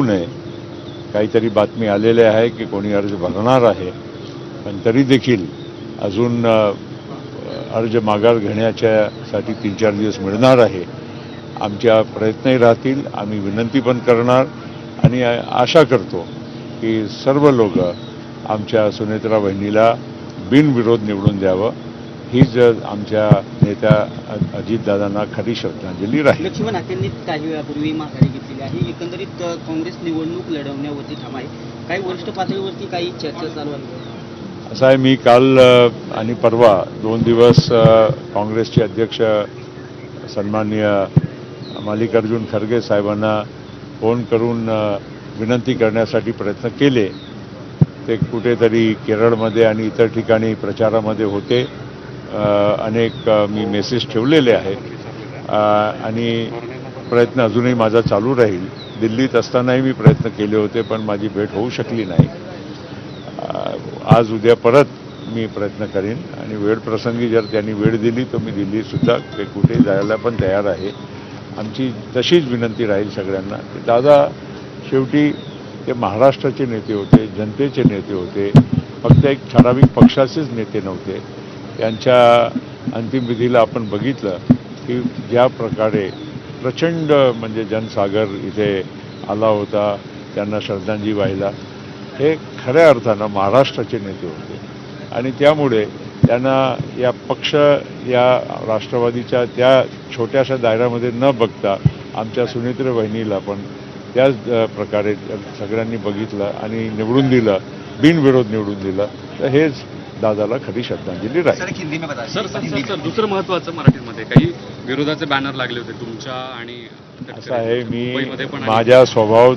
नये. काहीतरी बातमी आलेली आहे की कोणी अर्ज भरणार आहे, पण तरी देखील अजून अर्ज माघार घेण्याच्यासाठी 3-4 दिवस मिळणार आहे. आमच्या प्रयत्नही राहतील, आम्ही विनंती पण करणार आणि आशा करतो की सर्व लोक आमच्या सुनेत्रा बहिणीला बिनविरोध निवडून द्यावं. हीच आमच्या नेत्या अजितदादांना खरी श्रद्धांजली राहील. लक्ष्मण हाकेंनी काही वेळापूर्वी माघारी घेतलेली आहे. एकंदरीत काँग्रेस निवडणूक लढवण्यावरती ठाम आहे. काही वरिष्ठ पातळीवरती काही चर्चा चालू आहे. असं आहे, मी काल आणि परवा 2 दिवस काँग्रेसचे अध्यक्ष सन्माननीय मल्लिकार्जुन खरगे साहेबांना फोन करून विनंती करण्यासाठी प्रयत्न केले. ते कुठेतरी केरळमध्ये आणि इतर ठिकाणी प्रचारामध्ये होते. अनेक मी मेसेज ठेवलेले आहेत आणि प्रयत्न अजूनही माझा चालू राहील. दिल्लीत असतानाही मी प्रयत्न केले होते, पण माझी भेट होऊ शकली नाही. आज उद्या परत मी प्रयत्न करीन आणि वेळ प्रसंगी जर त्यांनी वेळ दिली तर मी दिल्लीसुद्धा कुठे जायला पण तयार आहे. आमची तशीच विनंती राहील सगळ्यांना की दादा शेवटी ते महाराष्ट्राचे नेते होते, जनतेचे नेते होते, फक्त एक ठराविक पक्षाचेच नेते नव्हते. त्यांच्या अंतिम विधीला आपण बघितलं की ज्या प्रकारे प्रचंड म्हणजे जनसागर इथे आला होता त्यांना श्रद्धांजली वाहिला. हे खऱ्या अर्थानं महाराष्ट्राचे नेते होते आणि त्यामुळे त्यांना या पक्ष या राष्ट्रवादीच्या त्या छोट्याशा दायऱ्यामध्ये न बघता आमच्या सुनेत्र बहिणीला पण त्याच प्रकारे सगळ्यांनी बघितलं आणि निवडून दिलं, बिनविरोध निवडून दिलं. तर हेच दादाला खरी श्रद्धांजली राहील. सर दुसरं महत्त्वाचं मराठीमध्ये काही विरोधाचे बॅनर लागले होते तुमच्या आणि असं आहे, मी माझ्या स्वभाव